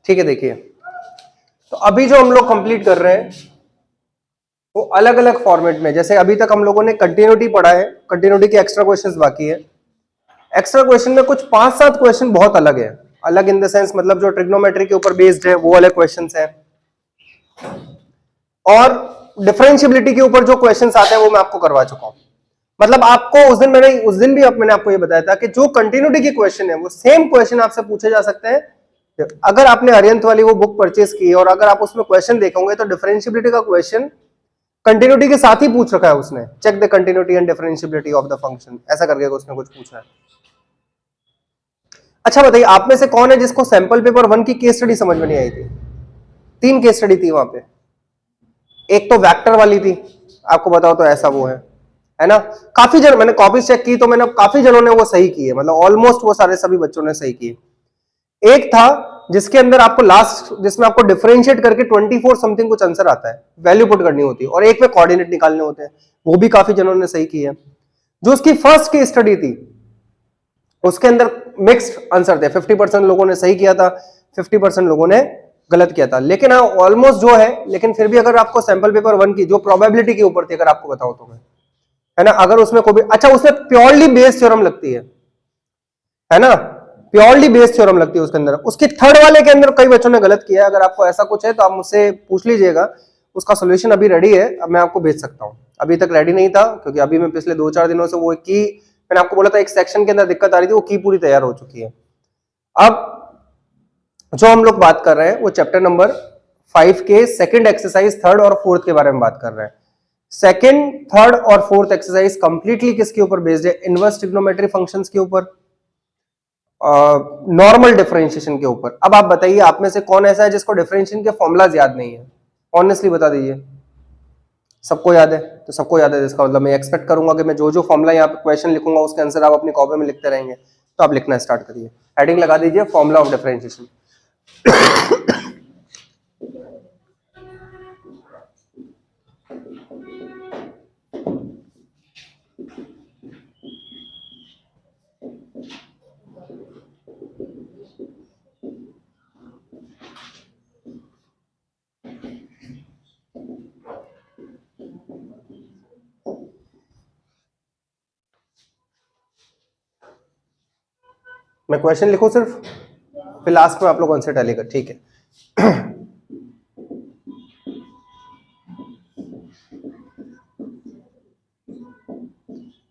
ठीक है, देखिए तो अभी जो हम लोग कंप्लीट कर रहे हैं वो अलग अलग फॉर्मेट में, जैसे अभी तक हम लोगों ने कंटिन्यूटी पढ़ा है, कंटिन्यूटी के एक्स्ट्रा क्वेश्चंस बाकी है। एक्स्ट्रा क्वेश्चन में कुछ 5-7 क्वेश्चन बहुत अलग है, अलग इन द सेंस मतलब जो ट्रिग्नोमेट्री के ऊपर बेस्ड है वो अलग क्वेश्चंस हैं, और डिफरेंशियबिलिटी के ऊपर जो क्वेश्चंस आते हैं वो मैं आपको करवा चुका हूं। मतलब आपको उस दिन भी मैंने आपको ये बताया था कि जो कंटिन्यूटी के क्वेश्चन है वो सेम क्वेश्चन आपसे पूछे जा सकते हैं। अगर आपने अरिहंत वाली वो बुक परचेज की है और अगर आप उसमें क्वेश्चन देखोगे तो डिफरेंशियबिलिटी का क्वेश्चन कंटिन्यूटी के साथ ही पूछ रखा है उसने, check the continuity and differentiability of the function, ऐसा करके उसने कुछ पूछा है। अच्छा बताइए, आप में से कौन है जिसको सैंपल पेपर 1 की केस स्टडी समझ में नहीं आई थी? 3 केस स्टडी थी वहां पे। एक तो वेक्टर वाली थी, आपको बताओ तो ऐसा वो है ना। काफी जन, मैंने कॉपीज चेक की तो मैंने काफी जनों ने वो सही की है, मतलब ऑलमोस्ट वो सारे सभी बच्चों ने सही की। एक था जिसके अंदर आपको लास्ट, जिसमें आपको डिफरेंशिएट करके 24 समथिंग कुछ आंसर आता है, वैल्यू पुट करनी होती है, और एक में कोऑर्डिनेट निकालने होते हैं, वो भी काफी जनों ने सही की है। जो उसकी फर्स्ट की स्टडी थी उसके अंदर मिक्स्ड आंसर थे, 50% लोगों ने सही किया था, 50% लोगों ने गलत किया था, लेकिन हाँ ऑलमोस्ट जो है। लेकिन फिर भी अगर आपको सैंपल पेपर 1 की जो प्रोबेबिलिटी के ऊपर थी, अगर आपको बताओ तो मैं, है ना, अगर उसमें कोई भी, अच्छा उसमें प्योरली बेस्ड थ्योरम लगती है ना, प्योरली बेस्ड थ्योरम लगती है उसके अंदर। उसके थर्ड वाले के अंदर कई बच्चों ने गलत किया है, अगर आपको ऐसा कुछ है तो आप मुझसे पूछ लीजिएगा, उसका सोल्यूशन अभी रेडी है, अब मैं आपको भेज सकता हूं। अभी तक रेडी नहीं था क्योंकि अभी मैं पिछले 2-4 दिनों से वो की, मैंने आपको बोला था एक सेक्शन के अंदर दिक्कत आ रही थी, वो की पूरी तैयार हो चुकी है। अब जो हम लोग बात कर रहे हैं वो चैप्टर नंबर 5 के सेकंड एक्सरसाइज, थर्ड और फोर्थ के बारे में बात कर रहे हैं। सेकंड, थर्ड और फोर्थ एक्सरसाइज कंप्लीटली किसके ऊपर बेस्ड है? इनवर्स ट्रिग्नोमेट्री फंक्शंस के ऊपर, नॉर्मल डिफरेंशिएशन के ऊपर। अब आप बताइए, आप में से कौन ऐसा है जिसको डिफरेंशिएशन के फॉर्मूलाज याद नहीं है? ऑनेस्टली बता दीजिए। सबको याद है? तो सबको याद है इसका मतलब मैं एक्सपेक्ट करूंगा कि मैं जो जो फॉर्मूला यहाँ पे क्वेश्चन लिखूंगा उसके आंसर आप अपनी कॉपी में लिखते रहेंगे। तो आप लिखना स्टार्ट करिए, हेडिंग लगा दीजिए फॉर्मूला ऑफ डिफरेंशिएशन। मैं क्वेश्चन लिखूं सिर्फ, फिर लास्ट में आप लोग आंसर टैली कर, ठीक है।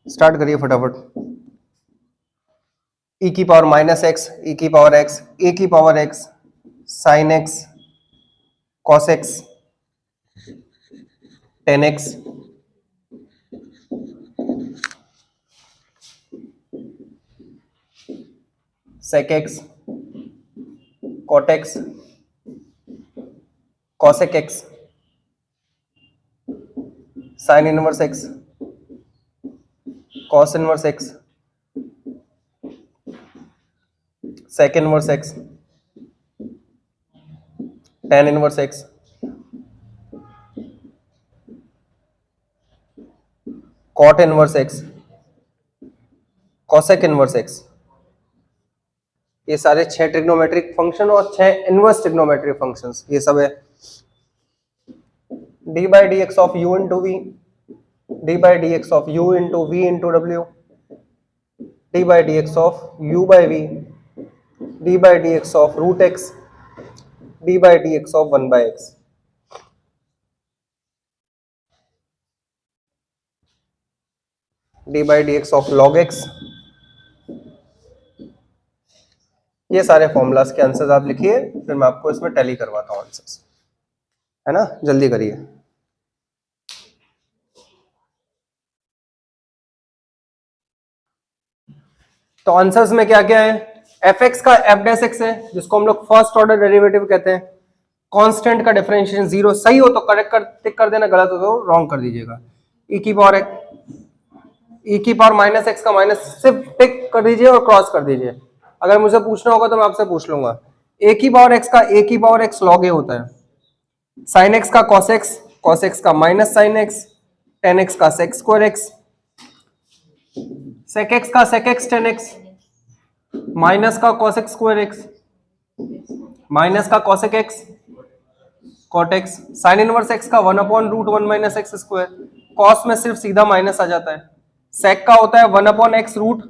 स्टार्ट करिए फटाफट। e की पावर माइनस एक्स, e की पावर एक्स, a की power x, sine x, cos x, tan x, sec x, cot x, cosec x, sin inverse x, cos inverse x, sec inverse x, tan inverse x, cot inverse x, cosec inverse x। ये सारे 6 trigonometric function और 6 inverse trigonometric functions, ये सब है। d by dx of u into v, d by dx of u into v into w, d by dx of u by v, d by dx of root x, d by dx of 1 by x। d by dx of log x। ये सारे formulas के answers आप लिखिए, फिर मैं आपको इसमें tally करवाता हूँ आंसर्स, है ना, जल्दी करिए। तो आंसर्स में क्या क्या है? एफ एक्स का एफ डैश एक्स है, जिसको हम लोग फर्स्ट ऑर्डर डेरिवेटिव कहते हैं। कांस्टेंट का डिफरेंशिएशन 0, सही हो तो करेक्ट कर टिक कर देना, गलत हो तो रॉन्ग कर दीजिएगा। e की पावर माइनस एक्स का माइनस सिर्फ टिक कर दीजिए और क्रॉस कर दीजिए। अगर मुझे पूछना होगा तो मैं आपसे पूछ लूंगा। a की पावर x log a होता है। साइन एक्स का cos x का minus sine x, tan x का sec square x, sec x का sec x tan x, minus का cos x square x, minus का cosec x cot x, sine inverse x का 1/√1 minus x square, cos में सिर्फ सीधा minus आ जाता है, सेक का होता है 1/x root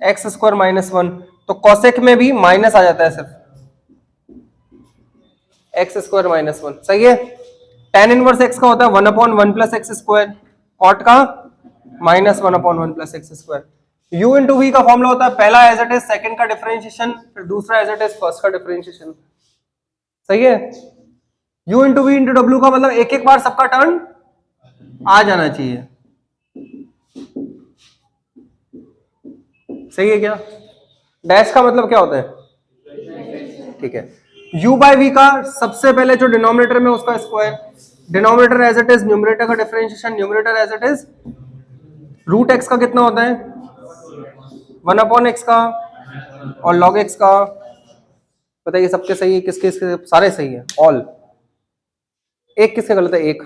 x square minus 1, तो कॉसेक में भी माइनस आ जाता है सिर्फ एक्स स्क्वायर माइनस 1, सही है। टेन इनवर्स एक्स का होता है 1/1 प्लस एक्स स्क्वायर, कॉट का -1/1 plus x square. U into v का फॉर्मूला होता है पहला एज इट इज सेकंड का डिफरेंशिएशन, फिर दूसरा एज इट इज फर्स्ट का डिफरेंशिएशन, सही है। u इंटू वी इंटू डब्ल्यू का मतलब एक एक बार सबका टर्न आ जाना चाहिए, सही है क्या। डैश का मतलब क्या होता है, ठीक है। u बाय वी का सबसे पहले जो डिनोमिनेटर में उसका square, denominator as it is, numerator का differentiation, numerator as it is, root x का कितना होता है 1/x का, और log x का, बताइए सबके सही है, किसके किसके, सारे सही है ऑल, एक किसके गलत है, एक,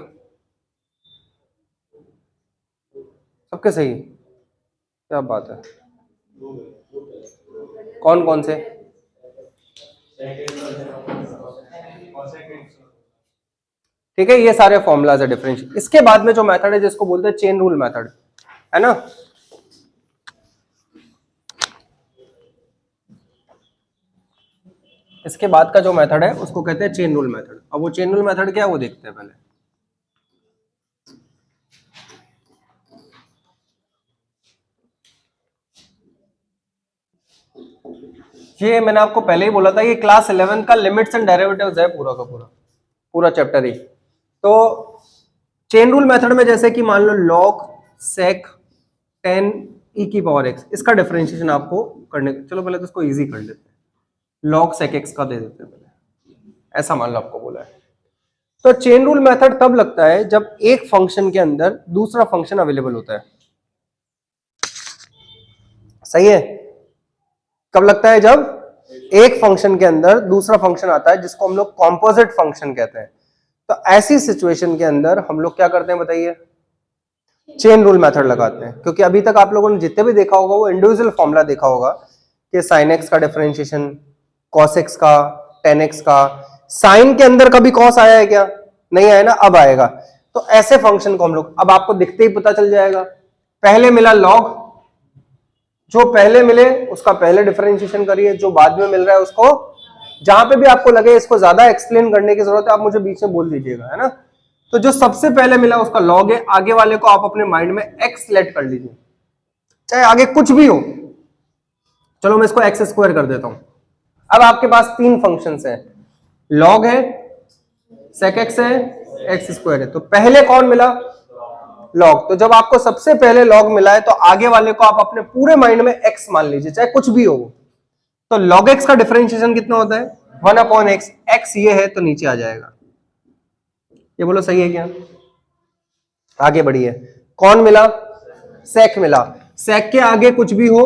सबके सही है, क्या बात है। कौन कौन से, ठीक है, ये सारे फॉर्मूलाज है डिफरेंशियल। इसके बाद में जो मेथड है जिसको बोलते हैं चेन रूल मेथड, है ना। इसके बाद का जो मेथड है उसको कहते हैं चेन रूल मेथड। अब वो चेन रूल मेथड क्या है वो देखते हैं पहले। ये मैंने आपको पहले ही बोला था, ये क्लास 11 का लिमिट्स एंड डेरिवेटिव्स है पूरा का पूरा, पूरा चैप्टर ही। तो चेन रूल मेथड में जैसे कि मान लो log sec 10 e की पावर x, इसका डिफरेंशिएशन आपको करने, चलो पहले तो इसको इजी कर लेते हैं, log sec x का दे देते हैं पहले, ऐसा मान लो आपको बोला है। तो चेन रूल मेथड तब लगता है जब एक फंक्शन के अंदर दूसरा फंक्शन अवेलेबल होता है, सही है। कब लगता है, जब एक फंक्शन के अंदर दूसरा फंक्शन आता है जिसको हम लोग कॉम्पोजिट फंक्शन कहते हैं। तो ऐसी सिचुएशन के अंदर हम लोग क्या करते हैं बताइए, चेन रूल मेथड लगाते हैं। क्योंकि अभी तक आप लोगों ने जितने भी देखा होगा वो इंडिविजुअल फॉर्मूला देखा होगा कि साइन एक्स का डिफरेंशिएशन, कॉस एक्स का, टेन एक्स का। साइन के अंदर कभी कॉस आया है क्या, नहीं आया ना, अब आएगा। तो ऐसे फंक्शन को हम लोग, अब आपको दिखते ही पता चल जाएगा, पहले मिला लॉग, जो पहले मिले उसका पहले डिफरेंशिएशन करिए, जो बाद में मिल रहा है उसको, जहां पे भी आपको लगे इसको ज्यादा एक्सप्लेन करने की जरूरत है आप मुझे बीच में बोल दीजिएगा, है ना। तो जो सबसे पहले मिला उसका लॉग है, आगे वाले को आप अपने माइंड में एक्स लेट कर लीजिए, चाहे आगे कुछ भी हो। चलो मैं इसको एक्स स्क्वायर कर देता हूं। अब आपके पास तीन फंक्शंस हैं, लॉग है, सेक एक्स है, एक्स स्क्वायर है। तो पहले कौन मिला, लॉग। तो जब आपको सबसे पहले लॉग मिला है तो आगे वाले को आप अपने पूरे माइंड में एक्स मान लीजिए, चाहे कुछ भी हो। तो log x का डिफरेंशिएशन कितना होता है 1/x, x ये है तो नीचे आ जाएगा, ये बोलो सही है क्या। आगे बढ़िए, कौन मिला, sec मिला। sec के आगे कुछ भी हो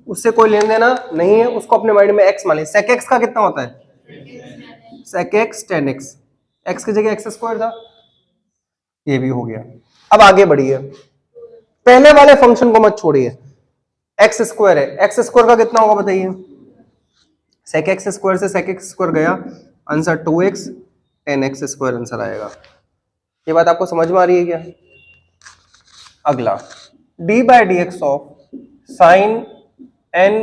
उससे कोई लेन देना नहीं है, उसको अपने माइंड में x मान लीजिए। sec x का कितना होता है, sec x tan x, x की जगह एक्स स्क्वायर था, ये भी हो गया। अब आगे बढ़िए, पहले वाले फंक्शन को मत छोड़िए, एक्स स्क्वायर है, एक्स स्क्वायर का कितना होगा बताइए, सेक एक्स स्क्वायर से सेक एक्स स्क्वायर गया, answer 2x, 10x square answer आएगा। ये बात आपको समझ में आ रही है क्या। अगला d by D x of sine n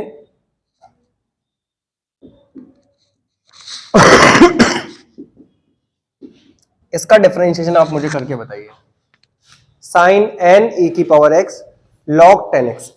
इसका डिफरेंशिएशन आप मुझे करके बताइए, साइन n e की पावर x log 10x।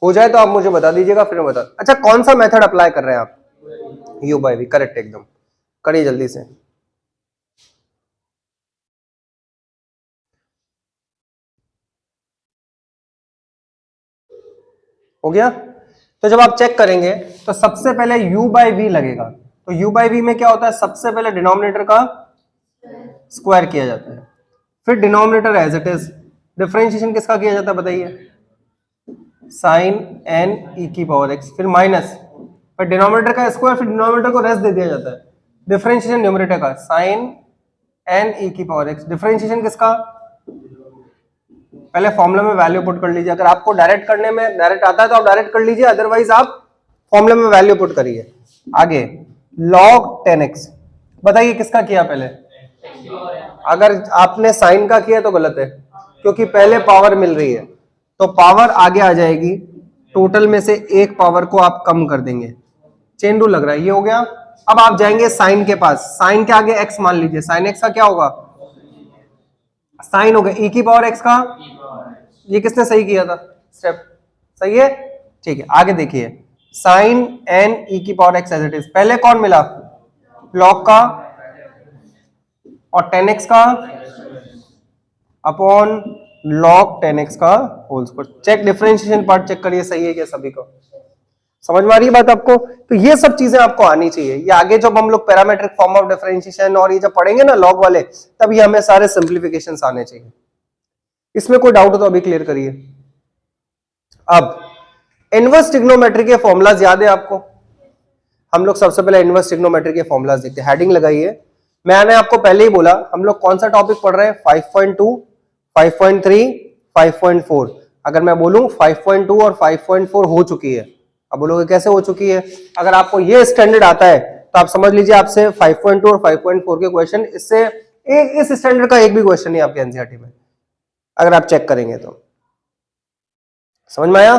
हो जाए तो आप मुझे बता दीजिएगा, फिर मैं बता। अच्छा, कौन सा मेथड अप्लाई कर रहे हैं आप? यू बाई वी, करेक्ट, एकदम करिए जल्दी से। हो गया? तो जब आप चेक करेंगे तो सबसे पहले u बाई वी लगेगा। तो u बाई वी में क्या होता है, सबसे पहले डिनोमिनेटर का स्क्वायर किया जाता है, फिर denominator as it is. Differentiation किसका किया जाता है बताइए? साइन एन ई की पावर एक्स, फिर माइनस, फिर डिनोमिनेटर का स्क्वायर, फिर डिनोमिनेटर को रेस्ट दे दिया जाता है। डिफरेंशिएशन न्यूमरेटर का साइन एन ई की पावर एक्स। डिफरेंशिएशन किसका? पहले फॉर्मूला में वैल्यू पुट कर लीजिए। अगर आपको डायरेक्ट करने में डायरेक्ट आता है तो आप डायरेक्ट कर लीजिए, अदरवाइज आप फॉर्मूला में वैल्यू पुट करिए। आगे log 10x, बताइए किसका किया पहले? अगर आपने साइन का किया तो गलत है, क्योंकि पहले पावर मिल रही है तो पावर आगे आ जाएगी, टोटल में से एक पावर को आप कम कर देंगे। चेन रूल लग रहा है, ये हो गया। अब आप जाएंगे साइन के पास, साइन के आगे x मान लीजिए, साइन x का क्या होगा? साइन हो गया e की पावर x का। ये किसने सही किया था स्टेप? सही है, ठीक है। आगे देखिए, साइन एन ई की power x as it is, पहले कौन मिला? लॉग का, और 10x का अपॉन लॉग 10x का whole square. Check differentiation part check करिए, सही है क्या सभी को? समझ में आ रही है बात आपको? तो ये सब चीजें आपको आनी चाहिए। ये आगे जब हम लोग पैरामेट्रिक फॉर्म ऑफ डिफरेंशिएशन और ये जब पढ़ेंगे ना लॉग वाले, तब ये हमें सारे सिंप्लीफिकेशंस आने चाहिए। इसमें कोई डाउट हो तो अभी क्लियर करिए। अब इनवर्स ट्रिग्नोमेट्री के फॉर्मुलाज याद है आपको? हम लोग सबसे पहले इनवर्स ट्रिग्नोमेट्री के फॉर्मुलाज देखते हैं। हेडिंग लगाइए। मैंने आपको पहले ही बोला हम लोग कौन सा टॉपिक पढ़ रहे हैं? 5.2, 5.3, 5.4। अगर मैं बोलूं 5.2 और 5.4 हो चुकी है, अब बोलोगे कैसे हो चुकी है? अगर आपको ये स्टैंडर्ड आता है तो आप समझ लीजिए आपसे 5.2 और 5.4 के क्वेश्चन, इससे इस स्टैंडर्ड का एक भी क्वेश्चन नहीं आपके एनसीईआरटी में, अगर आप चेक करेंगे तो। समझ में आया?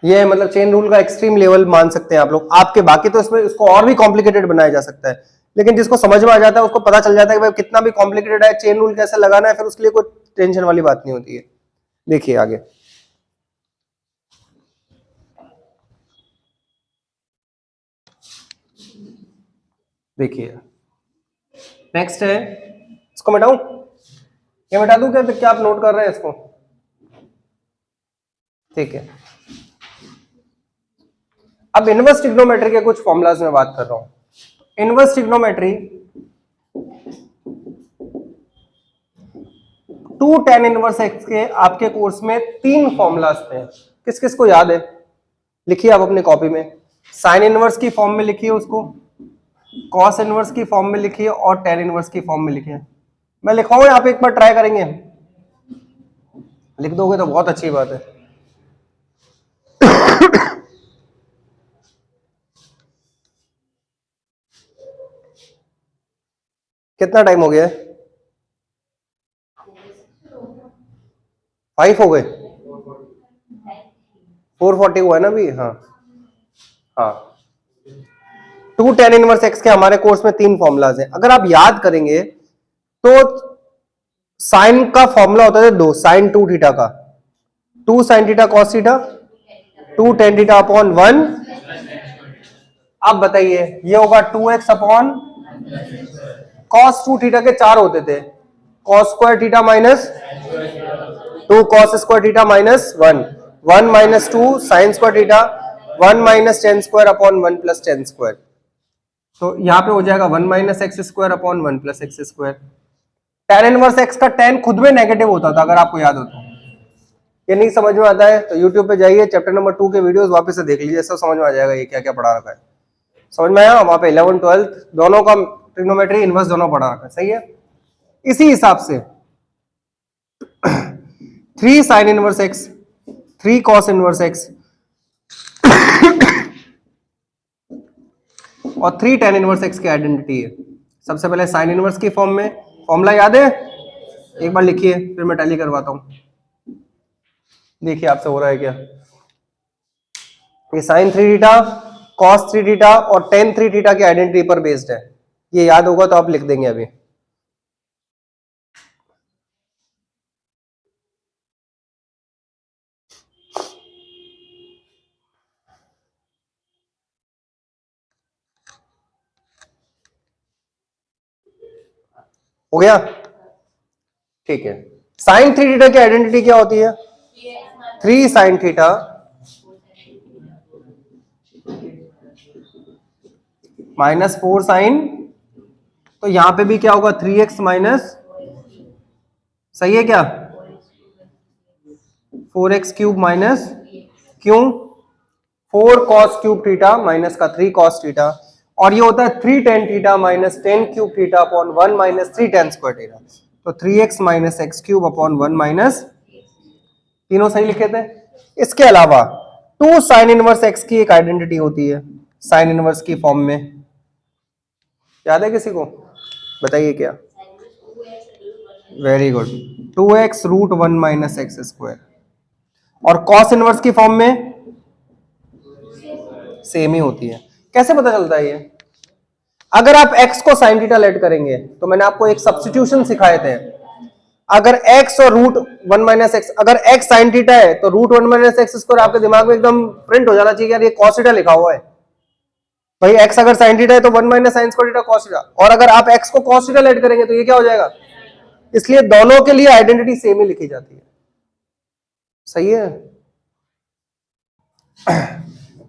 ये मतलब चेन रूल का एक्सट्रीम लेवल मान सकते हैं आप लोग। आपके बाकी तो इसमें इसको और भी कॉम्प्लिकेटेड बनाया जा सकता है, लेकिन जिसको समझ में आ जाता है उसको पता चल जाता है कि भाई कितना भी कॉम्प्लिकेटेड है, चेन रूल कैसे लगाना है, फिर उसके लिए कोई टेंशन वाली बात नहीं होती है। देखिए आगे, देखिए नेक्स्ट है, इसको मिटाऊं? ये मिटा दूं क्या? क्या आप नोट कर रहे हैं इसको? ठीक है। अब इनवर्स ट्रिग्नोमेट्री के कुछ फॉर्मुलाज में बात कर रहा हूं। Inverse trigonometry 2 tan inverse x के आपके कोर्स में 3 फॉर्मुलाज थे। किस किस को याद है? लिखिए आप अपनी कॉपी में। साइन इनवर्स की फॉर्म में लिखिए उसको, कॉस इनवर्स की फॉर्म में लिखिए, और tan इनवर्स की फॉर्म में लिखिए। मैं लिखवाऊं, आप एक बार ट्राई करेंगे? लिख दोगे तो बहुत अच्छी बात है। कितना टाइम हो गया है? 5 हो गए? 4:40 हुआ है ना अभी? हाँ हाँ। 2 tan इनवर्स x के हमारे कोर्स में 3 फॉर्मुलाज हैं। अगर आप याद करेंगे तो साइन का फॉर्मूला होता है 2, साइन 2 थीटा का, 2 sine theta cos theta, 2 tan theta upon 1। अब बताइए ये होगा 2x अपॉन कॉस 2 थीटा के 4 होते थे, cos square theta minus 2 cos square theta minus 1, 1 minus 2 sine square theta, 1 minus ten square upon 1 plus ten square. तो यहां पे हो जाएगा 1 minus x square upon 1 plus x square. tan inverse x का tan खुद में नेगेटिव होता था, अगर आपको याद हो तो। ये नहीं समझ में आता है तो YouTube पे जाइए, चैप्टर नंबर 2 के वीडियोस वापस से देख लीजिए, सब समझ में आ जाएगा ये क्या क्या पढ़ा रखा है। समझ में आया? वहां पे 11 12 दोनों का ट्रिग्नोमेट्री इनवर्स दोनों पढ़ा रखा है, सही है। इसी हिसाब से 3 sine inverse x, 3 cos inverse x और 3 tan इनवर्स एक्स की आइडेंटिटी है। सबसे पहले साइन इनवर्स की फॉर्म में, फॉर्मूला याद है? एक बार लिखिए फिर मैं टैली करवाता हूं। देखिए आपसे हो रहा है क्या? ये साइन 3 थीटा, कॉस 3 थीटा और tan 3 थीटा की आइडेंटिटी पर बेस्ड है। ये याद होगा तो आप लिख देंगे अभी। हो गया, ठीक है। साइन थ्री थीटा की आइडेंटिटी क्या होती है? 3 साइन थीटा माइनस 4 साइन, तो यहां पे भी क्या होगा? 3x माइनस, सही है क्या? 4x क्यूब माइनस, क्यों? 4 कॉस क्यूब थीटा माइनस का 3 कॉस थीटा, और ये होता है 3 tan theta minus 10 cube theta upon 1 minus 3 ten square theta. तो 3x minus x cube upon 1 minus, तीनों सही लिखे थे। इसके अलावा 2 साइन इनवर्स एक्स की एक आइडेंटिटी होती है साइन इनवर्स की फॉर्म में, याद है किसी को? बताइए क्या? Very good, 2x root 1 minus x square. और कॉस इनवर्स की फॉर्म में सेम ही होती है। कैसे पता चलता है ये? अगर आप x को साइन थीटा लेट करेंगे, तो मैंने आपको एक सब्स्टिट्यूशन सिखाए थे, अगर x और रूट 1 माइनस एक्स, अगर x साइन थीटा है तो रूट 1 माइनस एक्स स्क्वायर आपके दिमाग में एकदम प्रिंट हो जाना चाहिए यार, ये कॉस थीटा लिखा हुआ है भाई। x अगर साइन थीटा है तो 1 minus sine square theta cos theta, और अगर आप x को कॉस थीटा लेट करेंगे तो ये क्या हो जाएगा? इसलिए दोनों के लिए आइडेंटिटी सेम ही लिखी जाती है, सही है।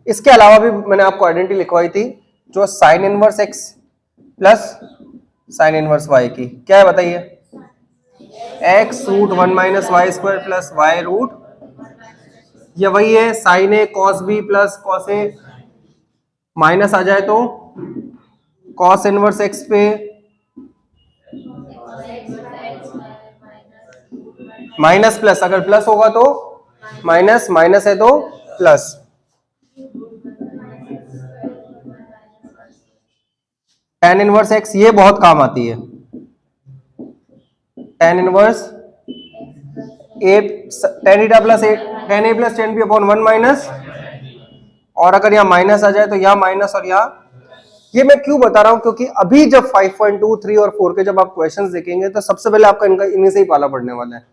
इसके अलावा भी मैंने आपको आइडेंटिटी लिखवाई थी, जो sine inverse x plus sine inverse y की, क्या है बताइए? x root 1 minus y square plus y root, ये वही है sine A cos B plus cos A, minus आ जाए तो कॉस इनवर्स x पे माइनस प्लस, अगर प्लस होगा तो माइनस, माइनस है तो प्लस। टेन इनवर्स एक्स, ये बहुत काम आती है, tan inverse A, tan theta plus A, tan A plus tan B upon 1 minus, और अगर यहाँ माइनस आ जाए तो यहाँ माइनस और यहाँ। ये मैं क्यों बता रहा हूं? क्योंकि अभी जब 5.2, 3 और 4 के जब आप क्वेश्चंस देखेंगे तो सबसे पहले आपका इनका इन्हीं से ही पाला पड़ने वाला है।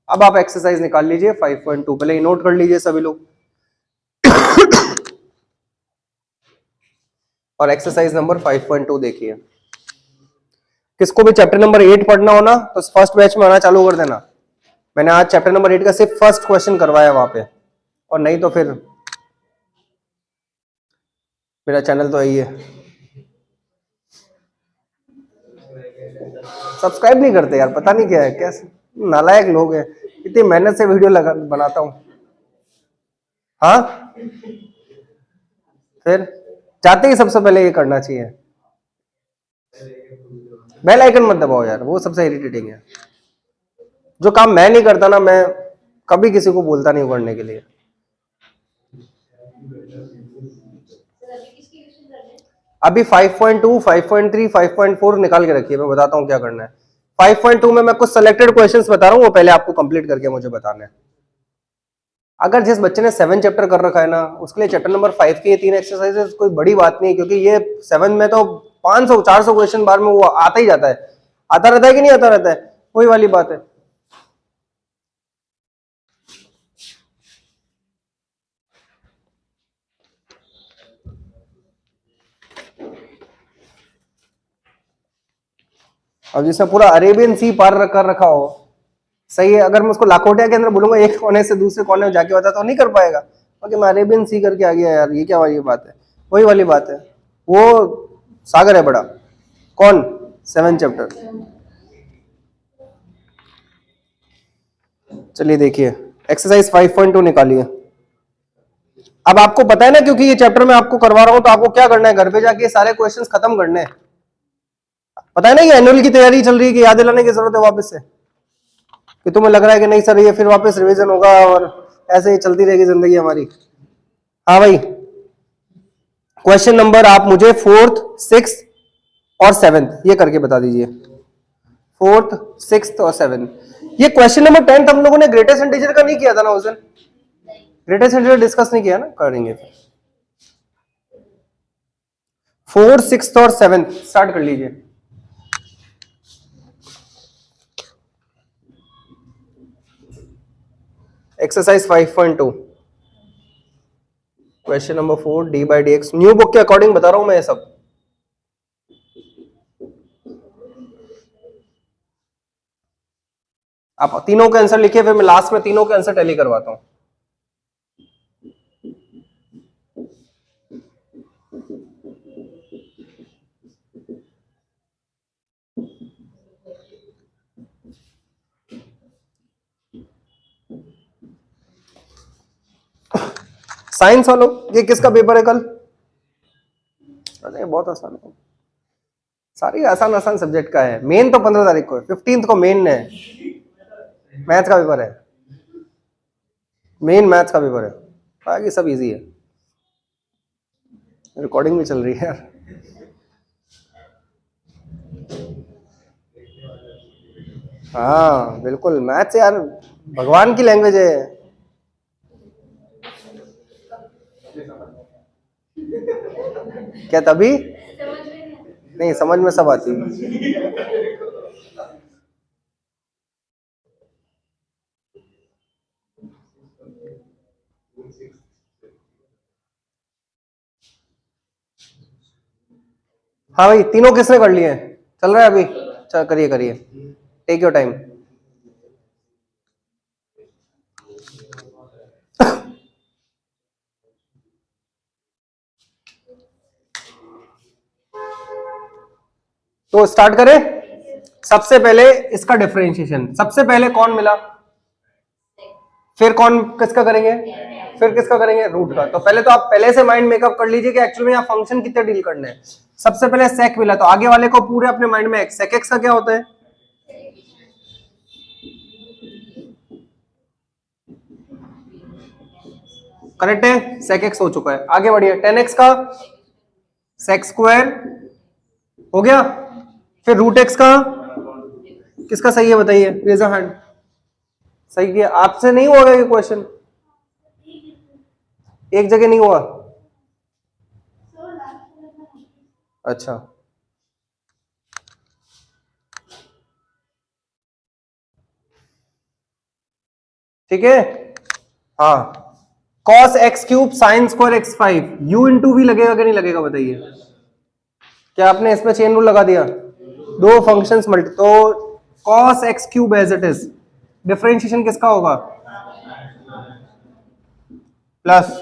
अब आप एक्सरसाइज निकाल लीजिए 5.2, पहले ही नोट कर लीजिए सभी लोग। और एक्सरसाइज नंबर 5.2 देखिए। किसको भी चैप्टर नंबर 8 पढ़ना हो ना तो फर्स्ट बैच में आना चालू कर देना। मैंने आज चैप्टर नंबर 8 का सिर्फ फर्स्ट क्वेश्चन करवाया वहां पे, और नहीं तो फिर मेरा चैनल तो यही है, सब्सक्राइब नहीं करते यार, पता नहीं क्या है, कैसे नालायक लोग हैं। इतनी मेहनत से वीडियो लगा बनाता हूं, हाँ फिर चाहते ही सबसे पहले ये करना चाहिए। बेल आइकन मत दबाओ यार, वो सबसे इरिटेटिंग है। जो काम मैं नहीं करता ना, मैं कभी किसी को बोलता नहीं करने के लिए। अभी 5.2, 5.3, 5.4 निकाल के रखिए, मैं बताता हूँ क्या करना है। 5.2 में मैं कुछ सिलेक्टेड क्वेश्चंस बता रहा हूँ, वो पहले आपको कंप्लीट करके मुझे बताना है। अगर जिस बच्चे ने 7 चैप्टर कर रखा है ना, उसके लिए चैप्टर नंबर 5 के ये 3 एक्सरसाइजेस कोई बड़ी बात नहीं है, क्योंकि ये 7 में तो 500, 400 क्वेश्चन बार में वो आता ही जाता है। आता रहता है कि नहीं आता रहता है? वही वाली बात है। अब जिसने पूरा अरेबियन सी पार कर रखा हो, सही है, अगर मैं उसको लाखोटिया के अंदर बोलूंगा एक कोने से दूसरे कोने में जाके बता, तो नहीं कर पाएगा, क्योंकि मैं अरेबियन सी करके आ गया यार, ये क्या वाली बात है? वही वाली बात है, वो सागर है बड़ा। कौन? 7 चैप्टर। चलिए देखिए, एक्सरसाइज 5.2 निकालिए। अब आपको पता है ना, क्योंकि ये चैप्टर मैं आपको करवा रहा हूं, तो आपको क्या करना है, घर पे जाके सारे क्वेश्चंस खत्म करने हैं। पता है ना, ये एनुअल की तैयारी चल रही है कि याद दिलाने की जरूरत है वापस से, कि तुम्हें लग रहा है कि नहीं सर ये फिर वापस रिवीजन होगा और ऐसे ही चलती रहेगी जिंदगी हमारी। हाँ भाई, क्वेश्चन नंबर आप मुझे 4th, 6th और 7th ये करके बता दीजिए। 4th, 6th और 7th। ये क्वेश्चन नंबर 10th हम लोगों ने ग्रेटेस्ट इंटीजर का नहीं किया था ना उस दिन? ग्रेटेस्ट इंटीजर डिस्कस नहीं किया ना, करेंगे फिर। 4th, 6th और 7th स्टार्ट कर लीजिए। Exercise 5.2 question number 4, D by D x, new book के अकॉर्डिंग बता रहा हूं मैं ये सब। आप तीनों के आंसर लिखिए, फिर मैं लास्ट में तीनों के आंसर टैली करवाता हूं। साइंस वालों, ये किसका पेपर है कल? अरे बहुत आसान है, सारी आसान आसान सब्जेक्ट का है। मेन तो 15 तारीख को है, 15 को मेन है, मैथ्स का पेपर है, मेन मैथ्स का पेपर है, बाकी सब इजी है। रिकॉर्डिंग भी चल रही है यार। हाँ बिल्कुल, मैथ्स यार भगवान की लैंग्वेज है। क्या तभी नहीं समझ में सब आती है। हाँ भाई, तीनों किसने कर लिए? चल रहा है अभी? चल करिए करिए, टेक योर टाइम। तो स्टार्ट करें। सबसे पहले इसका डिफरेंशिएशन, सबसे पहले कौन मिला, फिर कौन किसका करेंगे, फिर किसका करेंगे, रूट का। तो पहले तो आप पहले से माइंड मेकअप कर लीजिए कि एक्चुअली में यहाँ फंक्शन कितने डील करने हैं। सबसे पहले सेक मिला, तो आगे वाले को पूरे अपने माइंड में सेक एक्स का क्या होता है, करेक्ट है, सेक एक्स हो चुका है। आगे बढ़िए, 10x का सेक स्क्वायर हो गया, फिर रूट एक्स का किसका सही है बताइए, रेज अ हैंड। सही किया, आपसे नहीं होगा ये क्वेश्चन, एक जगह नहीं हुआ। अच्छा ठीक है। हाँ, cos x cube sine square x 5 u into v लगेगा कि नहीं लगेगा बताइए। क्या आपने इसमें चेन रूल लगा दिया, दो फंक्शंस मल्टी, तो cos x क्यूब एज इट इज, डिफरेंशिएशन किसका होगा, प्लस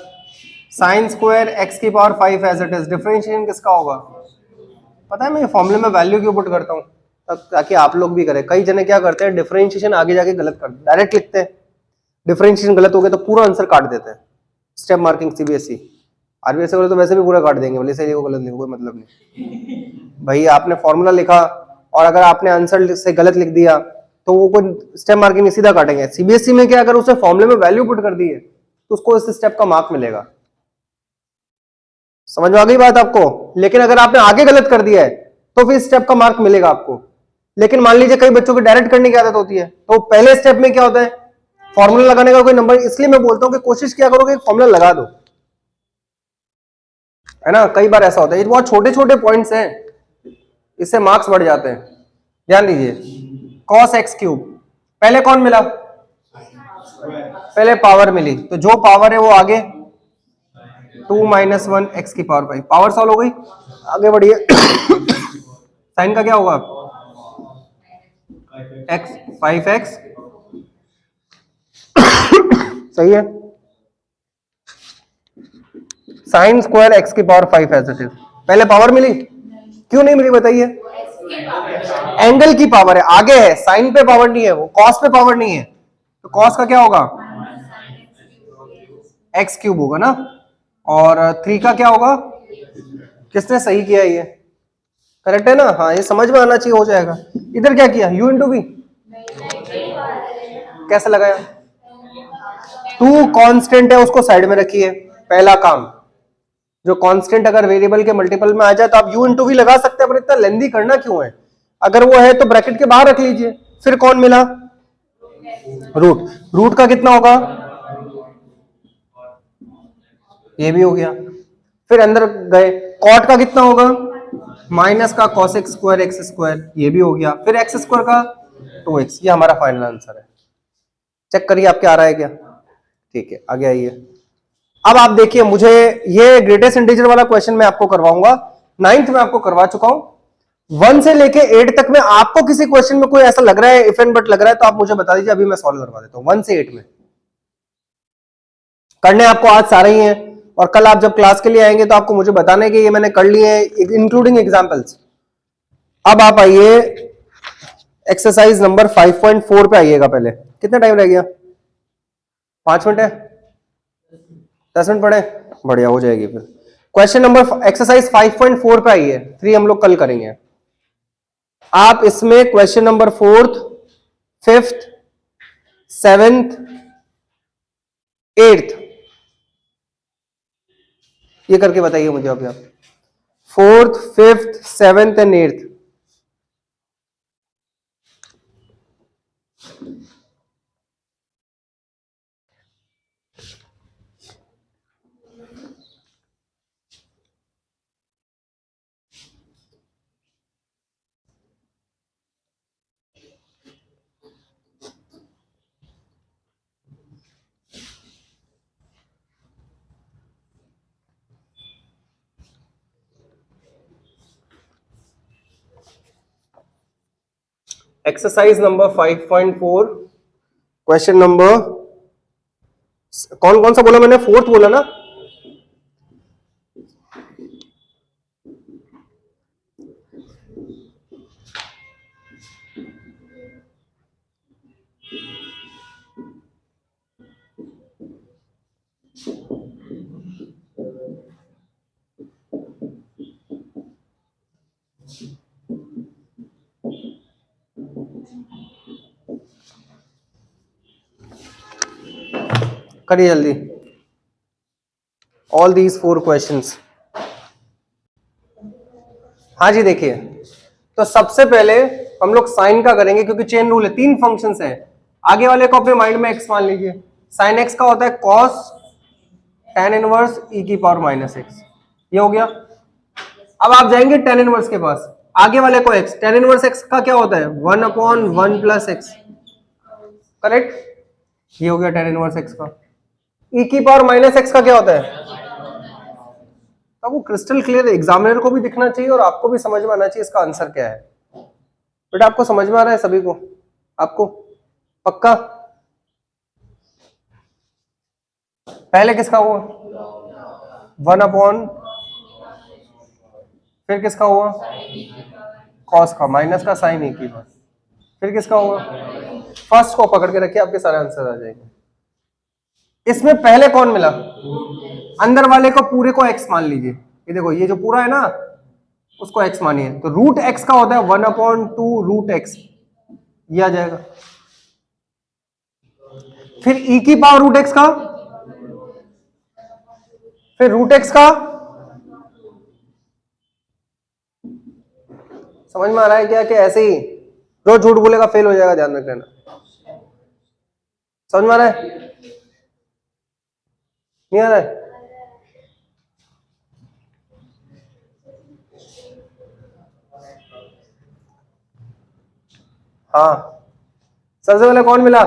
साइन स्क्वायर एक्स की power 5 as it is, differentiation किसका होगा। पता है मैं फॉर्मूले में वैल्यू क्यों पुट करता हूं, ताकि आप लोग भी करें। कई जने क्या करते हैं, डिफरेंशिएशन आगे जाके गलत करते, डायरेक्ट लिखते हैं, डिफरेंशिएशन गलत हो गया तो पूरा आंसर काट देते हैं। स्टेप मार्किंग सीबीएसई, आरबीएसई वाले तो वैसे भी पूरा काट देंगे, बोले सही लिखो गलत लिखो कोई मतलब नहीं। भाई आपने फॉर्मूला लिखा और अगर आपने आंसर से गलत लिख दिया तो वो कोई स्टेप मार्किंग नहीं, सीधा काटेंगे। सीबीएसई में क्या, अगर उसने फॉर्मूले में वैल्यू पुट कर दी है तो उसको इस स्टेप का मार्क मिलेगा। समझ में आ गई बात आपको। लेकिन अगर आपने आगे गलत कर दिया है तो फिर स्टेप का मार्क मिलेगा आपको। लेकिन मान लीजिए कई बच्चों की डायरेक्ट करने की आदत होती है, तो पहले स्टेप में क्या होता है, फॉर्मूला लगाने का कोई नंबर, इसलिए मैं बोलता हूं कि कोशिश क्या करो कि फॉर्मूला लगा दो, है ना। कई बार ऐसा होता है, ये बहुत छोटे छोटे पॉइंट्स हैं, इससे मार्क्स बढ़ जाते हैं। ध्यान दीजिए, cos x क्यूब, पहले कौन मिला, पहले पावर मिली, तो जो पावर है वो आगे 2 - 1 x की पावर 5, पावर सॉल्व हो गई। आगे बढ़िए, साइन का क्या होगा, x 5x, सही है, साइन स्क्वायर एक्स की पावर 5 एज इट इज। पहले पावर मिली, क्यों नहीं मिली बताइए, एंगल की पावर है, आगे है, साइन पे पावर नहीं है, वो कॉस पे पावर नहीं है, तो कॉस का क्या होगा, एक्स क्यूब होगा ना। और 3 का क्या होगा, किसने सही किया, ये करेक्ट है ना। हाँ ये समझ में आना चाहिए, हो जाएगा। इधर क्या किया, u इंटू वी, कैसे लगाया, 2 कांस्टेंट है उसको साइड में रखिए, पहला काम। जो कांस्टेंट अगर वेरिएबल के मल्टीपल में आ जाए तो आप u इंटू वी लगा सकते हैं, पर इतना लेंदी करना क्यों है। अगर वो है तो ब्रैकेट के बाहर रख लीजिए। फिर कौन मिला, रूट, रूट का कितना होगा, ये भी हो गया। फिर अंदर गए, कॉट का कितना होगा, माइनस का cos x square x square, ये भी हो गया। फिर एक्स स्क्वायर का 2x, ये हमारा फाइनल आंसर है। चेक करिए आपके आ रहा है क्या, ठीक है आगे आइए। अब आप देखिए, मुझे ये ग्रेटेस्ट इंटीजर वाला क्वेश्चन मैं आपको करवाऊंगा, 9th में आपको करवा चुका हूं। 1 से लेके 8 तक में आपको किसी क्वेश्चन में कोई ऐसा लग रहा है, इफ एंड बट लग रहा है, तो आप मुझे बता दीजिए, अभी मैं सॉल्व करवा देता हूं। 1 से 8 में करने आपको आज सारे ही हैं, और कल आप जब क्लास के लिए आएंगे तो आपको मुझे बताना है कि ये मैंने कर लिए हैं, इंक्लूडिंग एग्जाम्पल्स। अब आप आइए एक्सरसाइज नंबर 5.4 पे आइएगा। पहले कितना टाइम रह गया? 5 मिनट है, 10 मिनट पढ़े, बढ़िया हो जाएगी फिर। क्वेश्चन नंबर एक्सरसाइज 5.4 पे आइए, 3 हम लोग कल करेंगे। आप इसमें question number 4th, 5th, 7th, 8th ये करके बताइए मुझे अभी आप। 4th, 5th, 7th and 8th। Exercise number 5.4 question number कौन कौन सा बोला मैंने? 4th बोला ना? करिए जल्दी ऑल दीज 4 क्वेश्चंस। हाँ जी देखिए, तो सबसे पहले हम लोग साइन का करेंगे, क्योंकि चेन रूल है, 3 फंक्शंस है। आगे वाले को अपने माइंड में x मान लीजिए। साइन x का होता है cos tan इनवर्स e की पावर माइनस x, ये हो गया। अब आप जाएंगे tan इनवर्स के पास, आगे वाले को x, tan इनवर्स x का क्या होता है? 1/1 प्लस x, करेक्ट? ये हो गया tan इनवर्स x का। e की पावर माइनस x का क्या होता है? अब वो क्रिस्टल क्लियर एग्जामिनर को भी दिखना चाहिए और आपको भी समझ में आना चाहिए इसका आंसर क्या है। बेटा आपको समझ में आ रहा है सभी को? आपको पक्का? पहले किसका हुआ? 1/, फिर किसका हुआ? कॉस का, माइनस का साइन ए की बार, फिर किसका हुआ? फर्स्ट को पकड़ के रखिए, आपके सारे आंसर आ जाएंगे। इसमें पहले कौन मिला? अंदर वाले को पूरे को x मान लीजिए। ये देखो, ये जो पूरा है ना, उसको x मानिए, तो रूट x का होता है 1/2 रूट x, ये आ जाएगा। फिर e की पावर रूट x का, फिर रूट x का। समझ में आ रहा है क्या? कि ऐसे ही जो झूठ बोलेगा फेल हो जाएगा, ध्यान रख लेना। समझ में आ रहा है? नहीं आ रहा है? हाँ, सबसे पहले कौन मिला?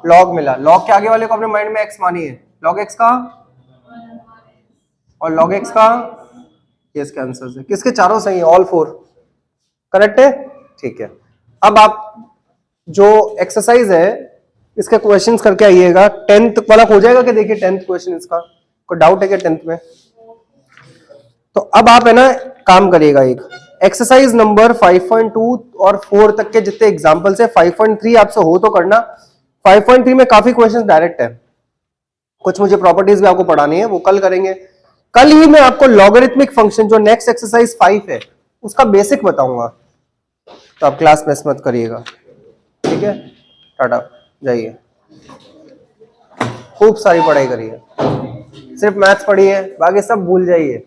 लॉग मिला। लॉग के आगे वाले को अपने माइंड में x मानिए, लॉग x का और log x का, ये इसके आंसर है। किसके? चारों सही है, ऑल 4 करेक्ट है, ठीक है। अब आप जो एक्सरसाइज है इसके क्वेश्चंस करके आइएगा। 10th वाला हो जाएगा कि? देखिए 10th क्वेश्चन इसका, कोई डाउट है क्या 10th में? तो अब आप है ना काम करिएगा, एक एक्सरसाइज नंबर 5.2 और 4 तक के जितने एग्जांपल्स है, 5.3 आपसे हो तो करना। 5.3 में काफी क्वेश्चंस डायरेक्ट है, कुछ मुझे प्रॉपर्टीज भी आपको पढ़ानी है, वो कल करेंगे। कल ही मैं आपको लॉगरिथमिक फंक्शन जो नेक्स्ट एक्सरसाइज 5 है उसका बेसिक बताऊंगा, तो आप क्लास मिस मत करिएगा, ठीक है? टाटा, जाइए, खूब सारी पढ़ाई करिए, सिर्फ मैथ्स पढ़िए, बाकी सब भूल जाइए।